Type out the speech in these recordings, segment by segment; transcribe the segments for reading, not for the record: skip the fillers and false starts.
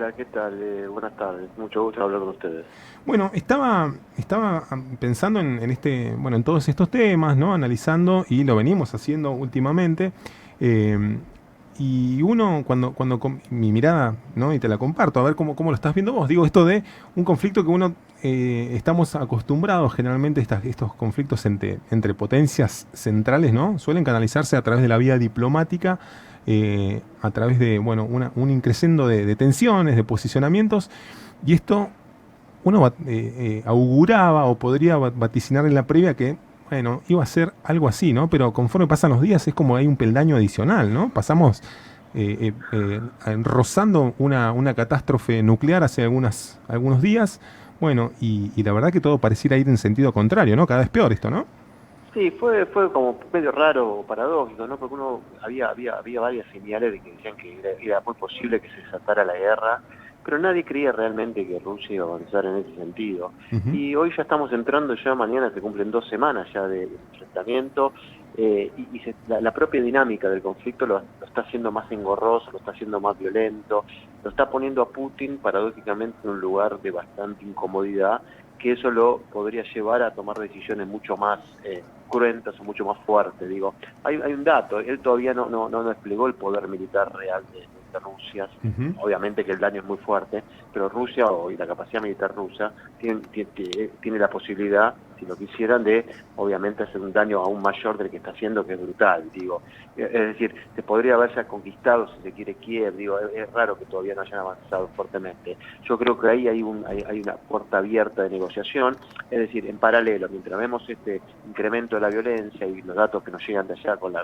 Hola, ¿qué tal? Buenas tardes, mucho gusto hablar con ustedes. Bueno, estaba pensando bueno, en todos estos temas, ¿no? Analizando, y lo venimos haciendo últimamente. eh, y uno, mi mirada, ¿no? Y te la comparto, a ver cómo lo estás viendo vos. Digo, esto de un conflicto que uno estamos acostumbrados generalmente, estos conflictos entre potencias centrales, ¿no? Suelen canalizarse a través de la vía diplomática, a través de, bueno, un increscendo de tensiones, de posicionamientos. Y esto uno auguraba o podría vaticinar en la previa que, bueno, iba a ser algo así, ¿no? Pero conforme pasan los días es como hay un peldaño adicional, ¿no? Pasamos rozando una catástrofe nuclear hace algunos días, bueno, y la verdad que todo pareciera ir en sentido contrario, ¿no? Cada vez peor esto, ¿no? Sí, fue como medio raro, paradójico, ¿no? Porque había varias señales de que decían que era muy posible que se desatara la guerra, pero nadie creía realmente que Rusia iba a avanzar en ese sentido. Ujú. Y hoy ya estamos entrando, ya mañana se cumplen 2 semanas ya de enfrentamiento, la propia dinámica del conflicto lo está haciendo más engorroso, lo está haciendo más violento, lo está poniendo a Putin paradójicamente en un lugar de bastante incomodidad, que eso lo podría llevar a tomar decisiones mucho más cruentas o mucho más fuertes. Digo, hay un dato, él todavía no desplegó el poder militar real de Rusia. Ujú. Obviamente que el daño es muy fuerte, pero Rusia y la capacidad militar rusa tiene la posibilidad, si lo quisieran, de obviamente hacer un daño aún mayor del que está haciendo, que es brutal. Digo, es decir, se podría haberse conquistado, si se quiere, Kiev. Digo, es raro que todavía no hayan avanzado fuertemente. Yo creo que ahí hay una puerta abierta de negociación, es decir, en paralelo, mientras vemos este incremento de la violencia y los datos que nos llegan de allá con la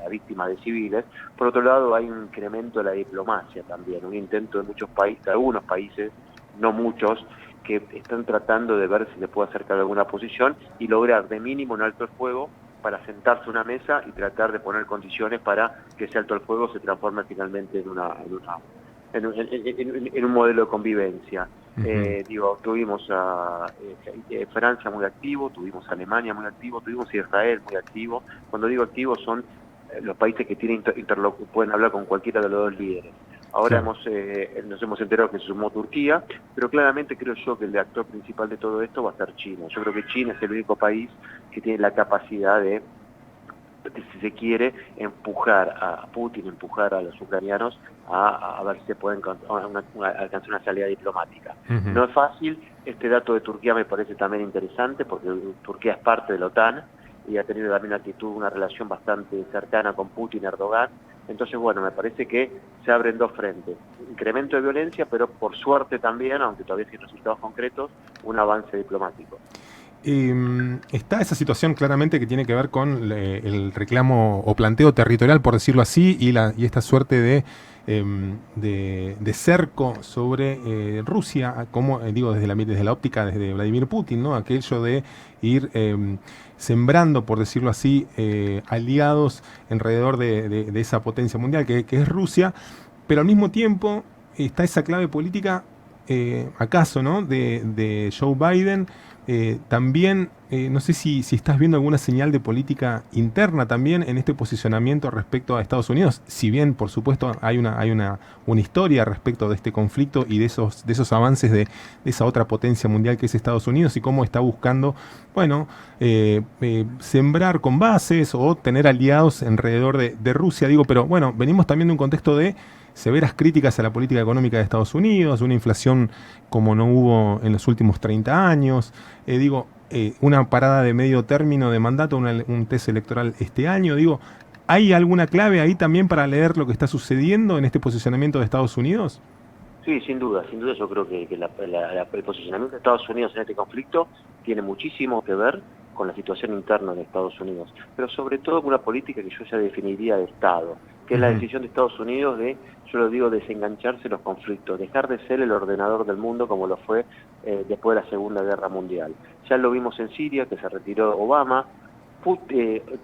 víctima de civiles, por otro lado hay un incremento de la diplomacia también, un intento de muchos países, de algunos países, no muchos, que están tratando de ver si se puede acercar a alguna posición y lograr de mínimo un alto el fuego para sentarse a una mesa y tratar de poner condiciones para que ese alto el fuego se transforme finalmente en un modelo de convivencia. Ujú. Digo, tuvimos a Francia muy activo, tuvimos a Alemania muy activo, tuvimos a Israel muy activo. Cuando digo activo son los países que tienen pueden hablar con cualquiera de los dos líderes. Ahora Claro. nos hemos enterado que se sumó Turquía, pero claramente creo yo que el actor principal de todo esto va a ser China. Yo creo que China es el único país que tiene la capacidad de, si se quiere, empujar a Putin, empujar a los ucranianos a ver si se puede alcanzar una salida diplomática. Ujú. No es fácil, este dato de Turquía me parece también interesante, porque Turquía es parte de la OTAN y ha tenido también una relación bastante cercana con Putin y Erdogan. Entonces, bueno, me parece que se abren dos frentes. Incremento de violencia, pero por suerte también, aunque todavía sin resultados concretos, un avance diplomático. Está esa situación claramente que tiene que ver con el reclamo o planteo territorial, por decirlo así, y esta suerte de cerco sobre Rusia, como digo, desde la óptica, desde Vladimir Putin, ¿no? Aquello de ir sembrando, por decirlo así, aliados alrededor de esa potencia mundial que es Rusia, pero al mismo tiempo está esa clave política, acaso, ¿no? De Joe Biden. También, no sé si estás viendo alguna señal de política interna también en este posicionamiento respecto a Estados Unidos, si bien, por supuesto, hay una historia respecto de este conflicto y de esos avances de esa otra potencia mundial que es Estados Unidos y cómo está buscando, bueno, sembrar con bases o tener aliados alrededor de Rusia, digo, pero bueno, venimos también de un contexto de severas críticas a la política económica de Estados Unidos, una inflación como no hubo en los últimos 30 años, una parada de medio término de mandato, un test electoral este año, digo, ¿hay alguna clave ahí también para leer lo que está sucediendo en este posicionamiento de Estados Unidos? Sí, sin duda yo creo que el posicionamiento de Estados Unidos en este conflicto tiene muchísimo que ver con la situación interna de Estados Unidos, pero sobre todo con una política que yo ya definiría de Estado, que es la Ujú. decisión de Estados Unidos de, yo lo digo, desengancharse de los conflictos, dejar de ser el ordenador del mundo como lo fue después de la Segunda Guerra Mundial. Ya lo vimos en Siria, que se retiró Obama.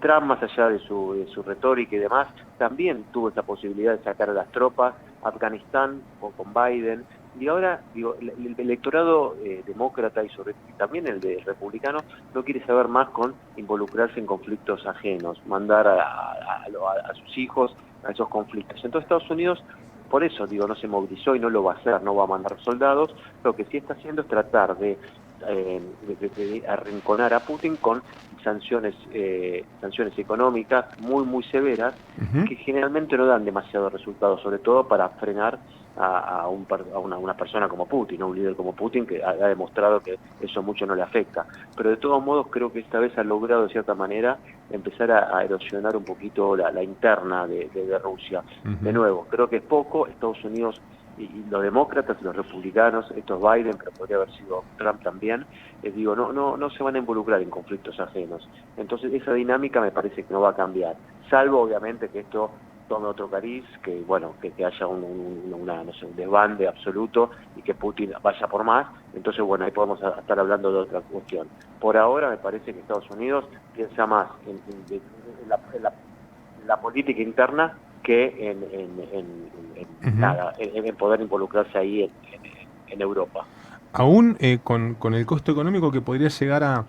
Trump, más allá de su retórica y demás, también tuvo esa posibilidad de sacar a las tropas. Afganistán con Biden, y ahora digo, el electorado demócrata y también el de republicano no quiere saber más con involucrarse en conflictos ajenos, mandar a sus hijos a esos conflictos. Entonces Estados Unidos por eso digo, no se movilizó y no lo va a hacer, no va a mandar soldados. Lo que sí está haciendo es tratar de arrinconar a Putin con sanciones económicas muy severas, que generalmente no dan demasiados resultados, sobre todo para frenar a una persona como Putin, un líder como Putin, que ha demostrado que eso mucho no le afecta. Pero de todos modos creo que esta vez ha logrado de cierta manera empezar a erosionar un poquito la interna de Rusia. De nuevo, creo que es poco. Estados Unidos y los demócratas y los republicanos, esto es Biden, pero podría haber sido Trump también, digo, no se van a involucrar en conflictos ajenos. Entonces esa dinámica me parece que no va a cambiar, salvo obviamente que esto tome otro cariz, que bueno, que haya un desbande absoluto y que Putin vaya por más. Entonces bueno, ahí podemos estar hablando de otra cuestión. Por ahora me parece que Estados Unidos piensa más en la política interna que en poder involucrarse ahí en Europa. Aún con el costo económico que podría llegar a...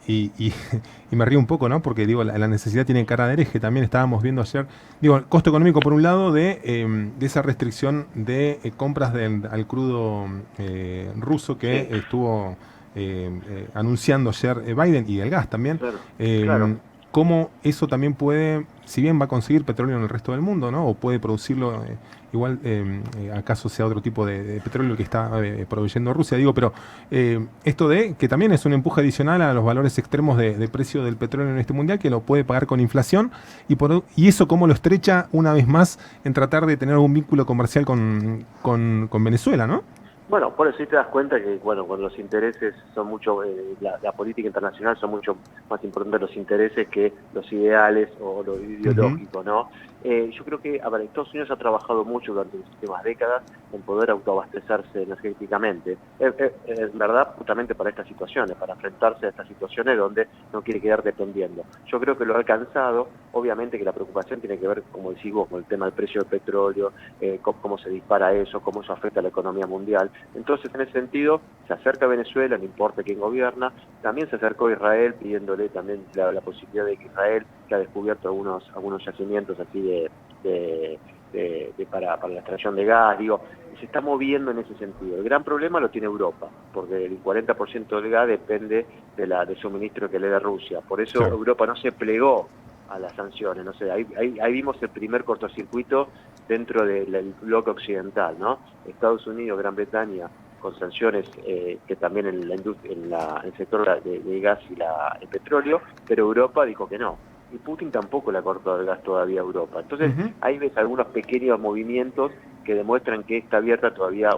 Y me río un poco, ¿no? Porque digo, la necesidad tiene cara de hereje. También estábamos viendo ayer, digo, el costo económico por un lado de esa restricción de compras al crudo ruso que estuvo anunciando ayer Biden, y del gas también. Claro. Cómo eso también puede, si bien va a conseguir petróleo en el resto del mundo, ¿no? O puede producirlo, igual acaso sea otro tipo de petróleo que está proveyendo Rusia, digo, pero esto de que también es un empuje adicional a los valores extremos de precio del petróleo en este mundial, que lo puede pagar con inflación, y eso cómo lo estrecha una vez más en tratar de tener algún vínculo comercial con Venezuela, ¿no? Bueno, por eso sí te das cuenta que bueno, cuando los intereses son mucho, la política internacional son mucho más importantes los intereses que los ideales o lo ideológico, ¿no? Yo creo que, a ver, Estados Unidos ha trabajado mucho durante las últimas décadas en poder autoabastecerse energéticamente, en verdad, justamente para estas situaciones, para enfrentarse a estas situaciones donde no quiere quedar dependiendo. Yo creo que lo ha alcanzado. Obviamente que la preocupación tiene que ver, como decís vos, con el tema del precio del petróleo, cómo se dispara eso, cómo eso afecta a la economía mundial. Entonces, en ese sentido, se acerca a Venezuela, no importa quién gobierna. También se acercó a Israel pidiéndole también la posibilidad de que Israel, que ha descubierto algunos yacimientos así para la extracción de gas, digo, se está moviendo en ese sentido. El gran problema lo tiene Europa, porque el 40% del gas depende del suministro que le da Rusia. Por eso Europa no se plegó a las sanciones. No sé, ahí vimos el primer cortocircuito dentro del bloque occidental, ¿no? Estados Unidos, Gran Bretaña, con sanciones que también en el sector de gas y el petróleo, pero Europa dijo que no. Y Putin tampoco le ha cortado el gas todavía a Europa. Entonces, ahí ves algunos pequeños movimientos que demuestran que está abierta todavía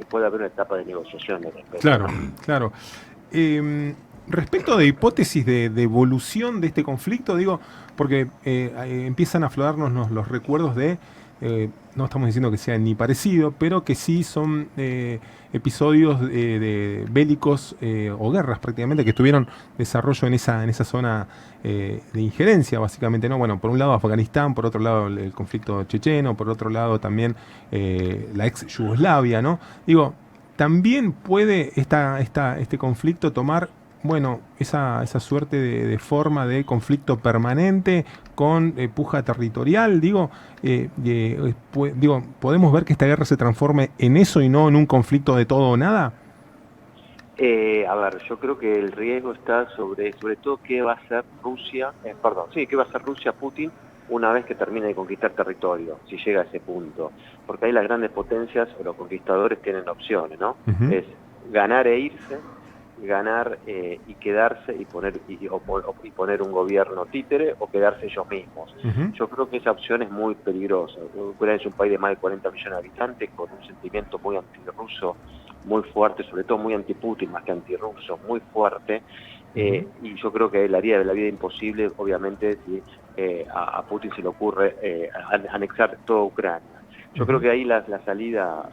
puede haber una etapa de negociaciones. Claro, claro. Respecto de hipótesis de evolución de este conflicto, digo, porque empiezan a aflorarnos los recuerdos no estamos diciendo que sea ni parecido, pero que sí son episodios de bélicos o guerras prácticamente que tuvieron desarrollo en esa zona de injerencia, básicamente, ¿no? Bueno, por un lado Afganistán, por otro lado el conflicto checheno, por otro lado también la ex Yugoslavia, ¿no? Digo, también puede este conflicto tomar, bueno, esa suerte de forma de conflicto permanente con puja territorial, digo, ¿podemos ver que esta guerra se transforme en eso y no en un conflicto de todo o nada? A ver, yo creo que el riesgo está sobre todo qué va a hacer qué va a hacer Rusia, Putin, una vez que termine de conquistar territorio, si llega a ese punto. Porque ahí las grandes potencias o los conquistadores tienen opciones, ¿no? Es ganar e irse, ganar y quedarse y poner un gobierno títere, o quedarse ellos mismos. Yo creo que esa opción es muy peligrosa. Ucrania es un país de más de 40 millones de habitantes con un sentimiento muy antirruso muy fuerte, sobre todo muy anti-Putin más que antirruso, muy fuerte, y yo creo que le haría la vida imposible, obviamente, si a Putin se le ocurre anexar toda Ucrania. Yo creo que ahí la salida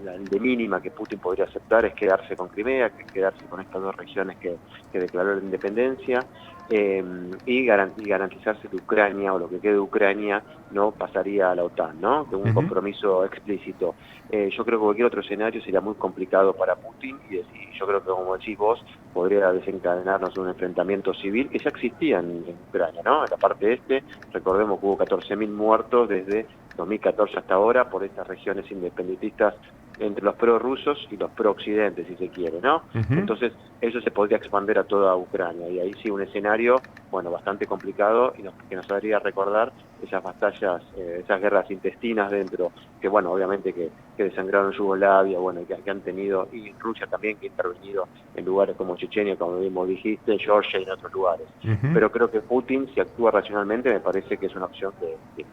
de mínima que Putin podría aceptar es quedarse con Crimea, quedarse con estas dos regiones que declaró la independencia, y garantizarse que Ucrania, o lo que quede de Ucrania, no pasaría a la OTAN, ¿no? Que un compromiso explícito. Yo creo que cualquier otro escenario sería muy complicado para Putin, y yo creo que, como decís vos, podría desencadenarnos un enfrentamiento civil que ya existía en Ucrania, ¿no? En la parte este, recordemos que hubo 14.000 muertos desde 2014 hasta ahora, por estas regiones independentistas entre los prorrusos y los pro-occidentes, si se quiere, ¿no? Entonces, eso se podría expandir a toda Ucrania, y ahí sí un escenario, bueno, bastante complicado, y que nos haría recordar esas batallas, esas guerras intestinas dentro, que bueno, obviamente que desangraron Yugoslavia, bueno, que han tenido, y Rusia también, que ha intervenido en lugares como Chechenia, como mismo dijiste, Georgia y en otros lugares. Pero creo que Putin, si actúa racionalmente, me parece que es una opción que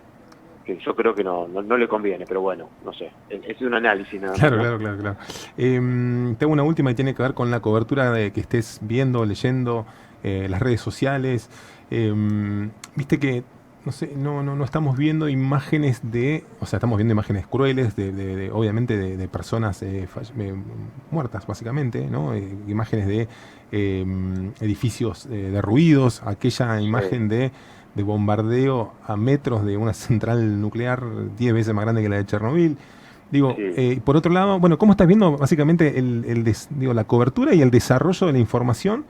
yo creo que no le conviene, pero bueno, no sé, es un análisis nada más. Claro. Tengo una última y tiene que ver con la cobertura de que estés viendo, leyendo, las redes sociales. Viste que, no sé, no estamos viendo imágenes o sea, estamos viendo imágenes crueles, obviamente de personas muertas, básicamente, ¿no? Imágenes de edificios derruidos, aquella imagen de bombardeo a metros de una central nuclear 10 veces más grande que la de Chernobyl. Digo, por otro lado, bueno, ¿cómo estás viendo básicamente la cobertura y el desarrollo de la información?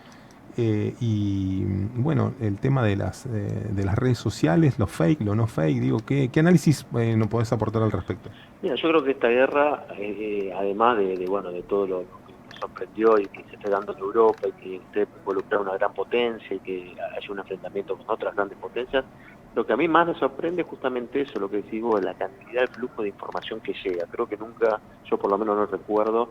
Y bueno, el tema de las redes sociales, lo fake, lo no fake, digo, ¿qué análisis nos podés aportar al respecto? Mira, yo creo que esta guerra, además de todo lo que nos sorprendió y que se esté dando en Europa y que esté involucrada una gran potencia y que haya un enfrentamiento con otras grandes potencias, lo que a mí más me sorprende es justamente eso, lo que decís vos, la cantidad de flujo de información que llega. Creo que nunca, yo por lo menos no recuerdo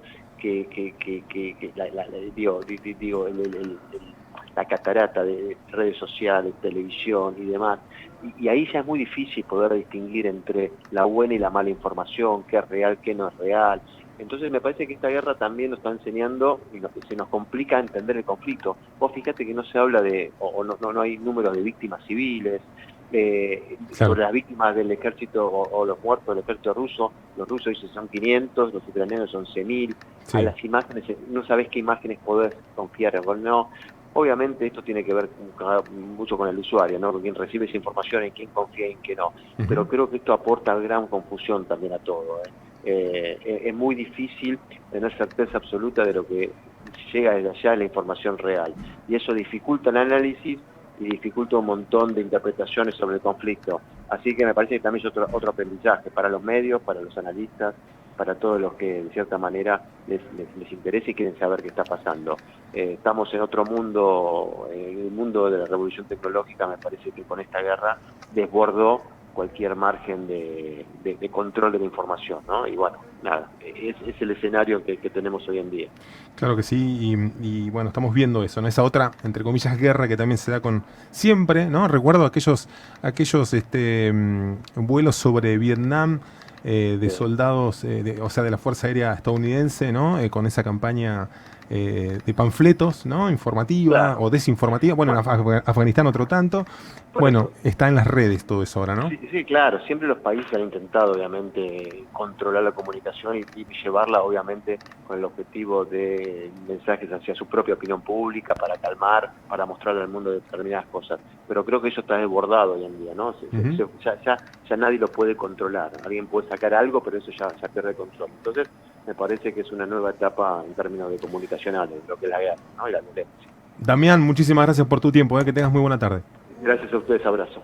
la catarata de redes sociales, televisión y demás. Y ahí ya es muy difícil poder distinguir entre la buena y la mala información, qué es real, qué no es real. Entonces me parece que esta guerra también nos está enseñando y se nos complica entender el conflicto. Vos fíjate que no se habla no hay números de víctimas civiles, sobre las víctimas del ejército o los muertos del ejército ruso. Los rusos dicen son 500, los ucranianos son 11.000. A las imágenes, no sabés qué imágenes podés confiar o no. Obviamente esto tiene que ver mucho con el usuario, ¿no? Con quien recibe esa información, en quién confía y en quién no. Pero creo que esto aporta gran confusión también a todo. Es muy difícil tener certeza absoluta de lo que llega desde allá en la información real. Y eso dificulta el análisis y dificulta un montón de interpretaciones sobre el conflicto. Así que me parece que también es otro aprendizaje para los medios, para los analistas, para todos los que de cierta manera les interesa y quieren saber qué está pasando. Estamos en otro mundo, en el mundo de la revolución tecnológica. Me parece que con esta guerra desbordó cualquier margen de control de la información, ¿no? Y bueno, nada, es el escenario que tenemos hoy en día. Claro que sí, y bueno, estamos viendo eso, ¿no? Esa otra, entre comillas, guerra que también se da con siempre, ¿no? Recuerdo aquellos vuelos sobre Vietnam, de soldados, o sea, de la Fuerza Aérea estadounidense, ¿no? Con esa campaña de panfletos, ¿no? Informativa o desinformativa. Bueno, en Afganistán otro tanto. Bueno, está en las redes todo eso ahora, ¿no? Sí, claro. Siempre los países han intentado, obviamente, controlar la comunicación y llevarla, obviamente, con el objetivo de mensajes hacia su propia opinión pública, para calmar, para mostrarle al mundo determinadas cosas. Pero creo que eso está desbordado hoy en día, ¿no? Ya nadie lo puede controlar. Alguien puede sacar algo, pero eso ya pierde control. Entonces, me parece que es una nueva etapa en términos de comunicacionales, lo que es la guerra, ¿no? Y la violencia. Damián, muchísimas gracias por tu tiempo, que tengas muy buena tarde. Gracias a ustedes, abrazo.